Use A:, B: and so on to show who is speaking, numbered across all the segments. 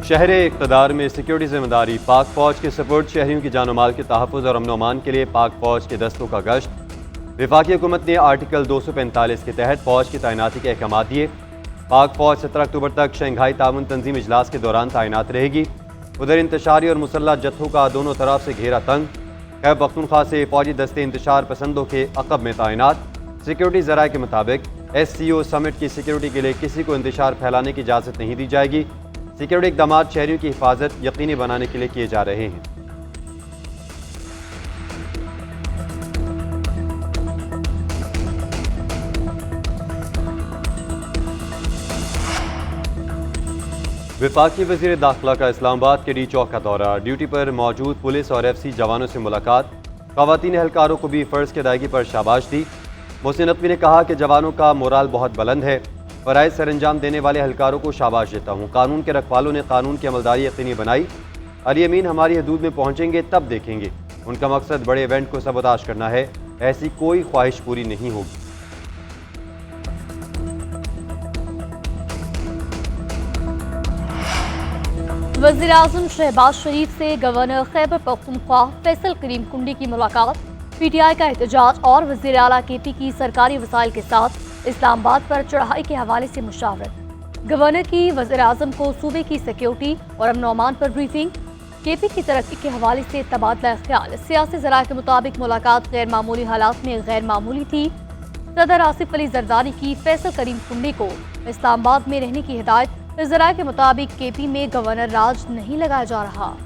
A: शहर इक़्तिदार में सिक्योरिटी जिम्मेदारी पाक फौज के सपोर्ट शहरियों की जान माल के तहफ़्फ़ुज़ और अमन अमान के लिए पाक फौज के दस्तों का गश्त। वफाकी हुकूमत ने आर्टिकल 245 के तहत फौज की तैनाती के अहकाम दिए। पाक फौज 17 अक्टूबर तक शंघाई ताउन तंजीम इजलास के दौरान तैनात रहेगी। उधर इंतशारी और मुसल्लह जत्थों का दोनों तरफ से घेरा तंग। खैबर पख्तूनख्वा से फौजी दस्ते इंतशार पसंदों के अक़ब में तैनात। सिक्योरिटी ज़राए के मुताबिक SCO समिट की सिक्योरिटी के लिए किसी को इंतशार फैलाने की इजाज़त नहीं दी जाएगी। सिक्योरिटी इक़दाम शहरियों की हिफाजत यकीनी बनाने के लिए किए जा रहे हैं। वफाकी वज़ीर दाखिला का इस्लामाबाद के डी चौक का दौरा। ड्यूटी पर मौजूद पुलिस और FC जवानों से मुलाकात। ख़वातीन एहलकारों को भी फ़र्ज़ की अदायगी पर शाबाश दी। मोहसिन नकवी ने कहा कि जवानों का मोराल बहुत बुलंद है। फ़राइज़ सर अंजाम देने वाले एहलकारों को शाबाश देता हूँ। कानून के रखवालों ने कानून की अमलदारी यकीनी बनाई। अली अमीन हमारी हदूद में पहुँचेंगे तब देखेंगे। उनका मकसद बड़े इवेंट को सबोताश करना है। ऐसी कोई ख्वाहिश पूरी नहीं होगी।
B: वज़ीर आज़म शहबाज शरीफ से गवर्नर खैबर पख्तूनख्वा फैसल करीम कुंडी की मुलाकात। PTI का एहतजाज और वज़ीर आला KP की सरकारी वसाइल के साथ इस्लामाबाद पर चढ़ाई के हवाले से मुशावरत। गवर्नर की वज़ीर आज़म को सूबे की सिक्योरिटी और अमन अमान पर ब्रीफिंग। KP की तरक्की के हवाले से तबादला ख्याल। सियासी ज़राए के मुताबिक मुलाकात गैर मामूली हालात में गैर मामूली थी। सदर आसिफ अली जरदारी की फैसल करीम कुंडी को इस्लामाबाद में रहने की हिदायत। ज़राए के मुताबिक KP में गवर्नर राज नहीं लगाया जा रहा।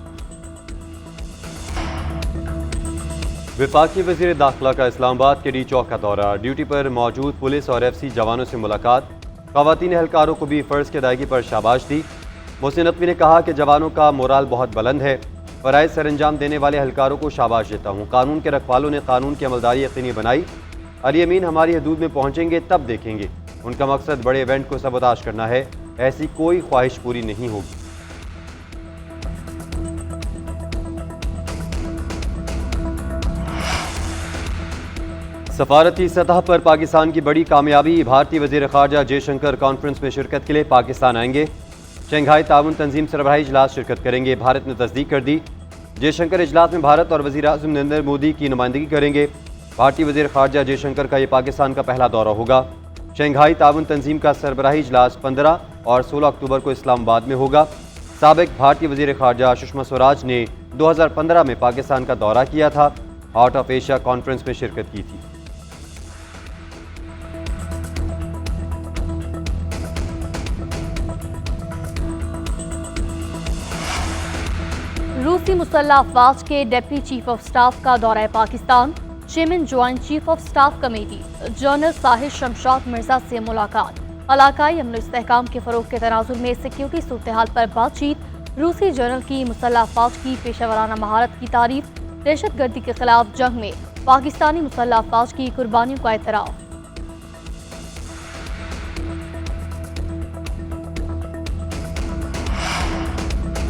A: वफाकी वज़ीर दाखिला का इस्लामाबाद के डी चौक का दौरा। ड्यूटी पर मौजूद पुलिस और FC जवानों से मुलाकात। ख़वातीन एहलकारों को भी फ़र्ज़ की अदायगी पर शाबाश दी। मोहसिन नकवी ने कहा कि जवानों का मोराल बहुत बुलंद है। फ़राइज़ सर अंजाम देने वाले एहलकारों को शाबाश देता हूँ। कानून के रखवालों ने कानून की अमलदारी यकीनी बनाई। अली अमीन हमारी हदूद में पहुँचेंगे तब देखेंगे। उनका मकसद बड़े इवेंट को सबोताश करना है। ऐसी कोई ख्वाहिश पूरी नहीं होगी। सफारती सतह पर पाकिस्तान की बड़ी कामयाबी। भारतीय वज़ीर ख़ारजा जयशंकर कॉन्फ्रेंस में शिरकत के लिए पाकिस्तान आएंगे। शंघाई ताउन तंजीम सरबराही इजलास शिरकत करेंगे। भारत ने तस्दीक कर दी। जयशंकर इजलास में भारत और वज़ीर आज़म नरेंद्र मोदी की नुमाइंदगी करेंगे। भारतीय वज़ीर ख़ारजा जयशंकर का ये पाकिस्तान का पहला दौरा होगा। शंघाई ताउन तंजीम का सरबराही इजलास 15 और 16 अक्टूबर को इस्लामाबाद में होगा। साबिक भारतीय वज़ीर ख़ारजा सुषमा स्वराज ने 2015 में पाकिस्तान का दौरा किया था। हार्ट ऑफ एशिया कॉन्फ्रेंस में शिरकत की थी।
B: रूसी मुसल्लह अफवाज के डिप्टी चीफ ऑफ स्टाफ का दौरा Pakistan. Chairman joint chief of staff committee general Sahir Shamshad Mirza से मुलाकात। इलाकाई अमन इस्तेहकाम के फ़रोग के तनाजुर में सिक्योरिटी सूरत-ए-हाल पर बातचीत। रूसी जनरल की मुसल्लह अफवाज की पेशेवराना महारत की तारीफ। दहशतगर्दी के खिलाफ जंग में पाकिस्तानी मुसल्लह अफवाज की कुर्बानियों का एतराफ़।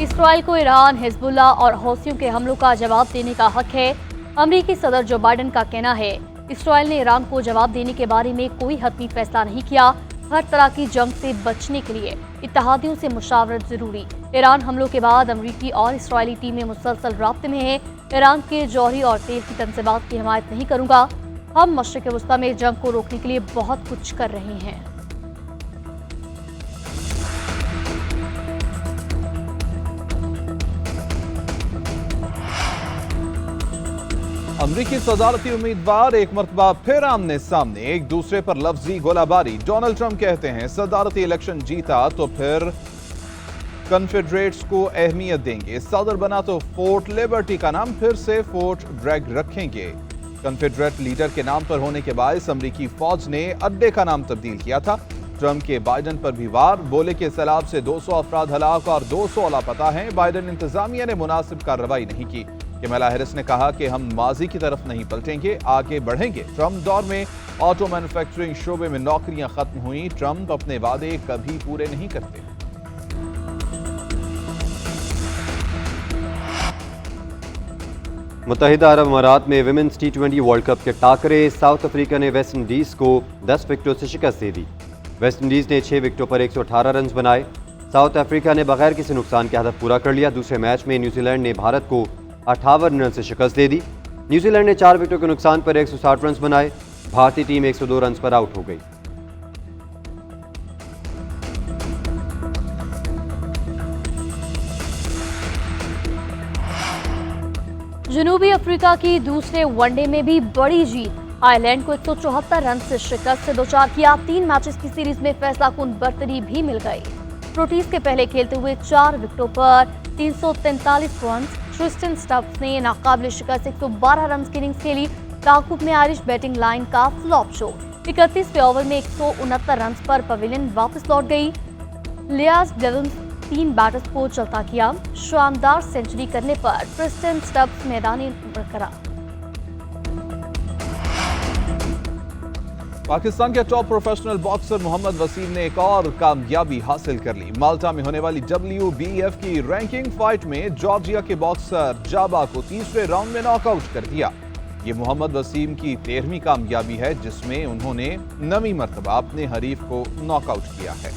B: इसराइल को ईरान, हिजबुल्लाह और हौसियों के हमलों का जवाब देने का हक है। अमरीकी सदर जो बाइडन का कहना है इसराइल ने ईरान को जवाब देने के बारे में कोई हतमी फैसला नहीं किया। हर तरह की जंग से बचने के लिए इत्तेहादियों से मुशावरत जरूरी। ईरान हमलों के बाद अमरीकी और इसराइली टीमें मुसलसल राब्ते में हैं। ईरान के जौहरी और तेल की तनसीबात की हिमायत नहीं करूंगा। हम मशरिक़ वस्ता में जंग को रोकने के लिए बहुत कुछ कर रहे हैं।
C: अमरीकी सदारती उम्मीदवार एक मरतबा फिर आमने सामने, एक दूसरे पर लफ्जी गोलाबारी। डोनाल्ड ट्रंप कहते हैं सदारती इलेक्शन जीता तो फिर कन्फेडरेट्स को अहमियत देंगे। सदर बना तो फोर्ट लिबर्टी का नाम फिर से फोर्ट ब्रैग रखेंगे। कन्फेडरेट लीडर के नाम पर होने के बायस अमरीकी फौज ने अड्डे का नाम तब्दील किया था। ट्रंप के बाइडन पर भी वार। बोले के सैलाब से 200 अफराद हलाक और 200 लापता हैं। बाइडन इंतजामिया ने मुनासिब कार्रवाई नहीं की। कमला हैरिस ने कहा कि हम माजी की तरफ नहीं पलटेंगे, आगे बढ़ेंगे। ट्रंप दौर में ऑटो मैन्युफैक्चरिंग शोबे में नौकरियां खत्म हुई। ट्रंप अपने वादे कभी पूरे नहीं करते।
A: मुत्तहिदा अरब अमारात में विमेंस T20 वर्ल्ड कप के टाकरे। साउथ अफ्रीका ने वेस्ट इंडीज को 10 विकेटों से शिकस्त दे दी। वेस्ट इंडीज ने 6 विकेटों पर 118 रन बनाए। साउथ अफ्रीका ने बगैर किसी नुकसान के हदफ पूरा कर लिया। दूसरे मैच में न्यूजीलैंड ने भारत को 58 रन से शिकस्त दे दी। न्यूजीलैंड ने 4 विकेटों के नुकसान पर 160 रन बनाए। भारतीय टीम 102 रन पर आउट हो गई।
B: जनूबी अफ्रीका की दूसरे वनडे में भी बड़ी जीत। आयरलैंड को 174 रन से शिकस्त से दोचार किया। 3 मैचेस की सीरीज में फैसलाकुन बर्तरी भी मिल गई। प्रोटीज के पहले खेलते हुए 4 विकेटों पर 343 रन। ट्रिस्टन स्टब्स ने नाकाबिले शिकस्त 112 रन की इनिंग्स खेली। ताकुब में आयरिश बैटिंग लाइन का फ्लॉप शो। 31वें ओवर में 169 रन पर पवेलियन वापस लौट गई। लियास डेविल्स 3 बैटर्स को चलता किया। शानदार सेंचुरी करने पर ट्रिस्टन स्टब्स मैदानी बरकरार।
C: पाकिस्तान के top professional boxer Mohammad Waseem ने एक और कामयाबी हासिल कर ली। माल्टा में होने वाली WBF की रैंकिंग फाइट में जॉर्जिया के बॉक्सर जाबा को तीसरे राउंड में नॉकआउट कर दिया। ये मोहम्मद वसीम की 13वीं कामयाबी है जिसमें उन्होंने 9वीं मर्तबा अपने हरीफ को नॉकआउट किया है।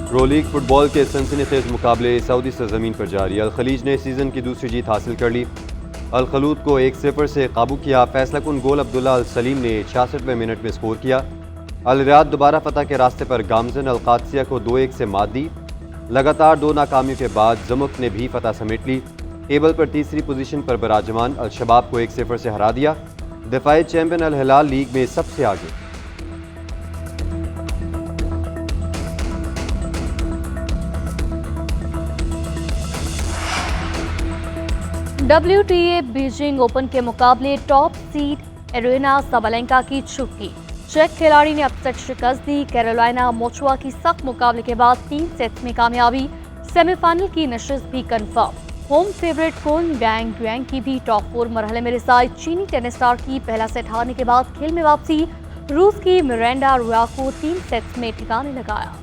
A: प्रो लीग फुटबॉल के सनसनीखेज मुकाबले सऊदी सरजमीन पर जारी। अल खलीज ने सीजन की दूसरी जीत हासिल कर ली। अल खलूद को 1-0 से काबू किया। फैसलाकुन गोल अब्दुल्ला अल सलीम ने 66वें मिनट में स्कोर किया। अल रियाद दोबारा फतह के रास्ते पर गामजन अल कादसिया को 2-1 से मात दी। लगातार 2 नाकामियों के बाद जमुक ने भी फतह समेट ली। टेबल पर तीसरी पोजीशन पर बराजमान अल शबाब को 1-0 से हरा दिया। दफाई चैंपियन अल हिलाल लीग में सबसे आगे।
B: WTA बीजिंग ओपन के मुकाबले टॉप सीड एरिना साबालेंका की छुटकी। चेक खिलाड़ी ने अपसेट शिकस्त दी। कैरोलिना मोचुआ की सख्त मुकाबले के बाद 3 सेट्स में कामयाबी। सेमीफाइनल की नशिस्त भी कंफर्म। होम फेवरेट कोन बैंग ग्वेंग की भी टॉप 4 मरहले में रिसाई। चीनी टेनिस स्टार की पहला सेट हारने के बाद खेल में वापसी। रूस की मिरांडा रुआ को 3 सेट्स में ठिकाने लगाया।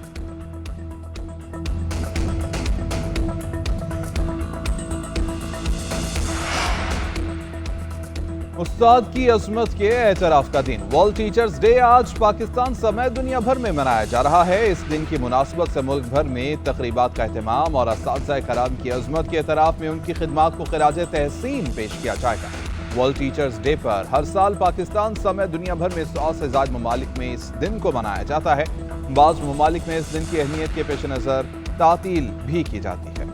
C: उस्ताद की अजमत के एतराफ का दिन वर्ल्ड टीचर्स डे आज पाकिस्तान समेत दुनिया भर में मनाया जा रहा है। इस दिन की मुनासबत से मुल्क भर में तकरीबात का एहतमाम और असातिज़ा कराम की अजमत के एतराफ में उनकी खिदमात को खिराजे तहसीन पेश किया जाएगा। वर्ल्ड टीचर्स डे पर हर साल पाकिस्तान समेत दुनिया भर में 100 से ज़्यादा ममालिक में इस दिन को मनाया जाता है। बाज़ ममालिक में इस दिन की अहमियत के पेश नज़र तातील भी की जाती है।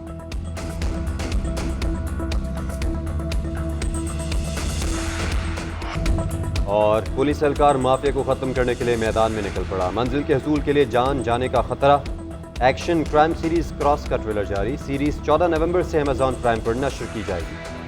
A: और पुलिस एहलकार माफिया को खत्म करने के लिए मैदान में निकल पड़ा। मंजिल के हसूल के लिए जान जाने का खतरा। एक्शन क्राइम सीरीज क्रॉस का ट्रेलर जारी। सीरीज 14 नवंबर से अमेजॉन प्राइम पर नशर की जाएगी।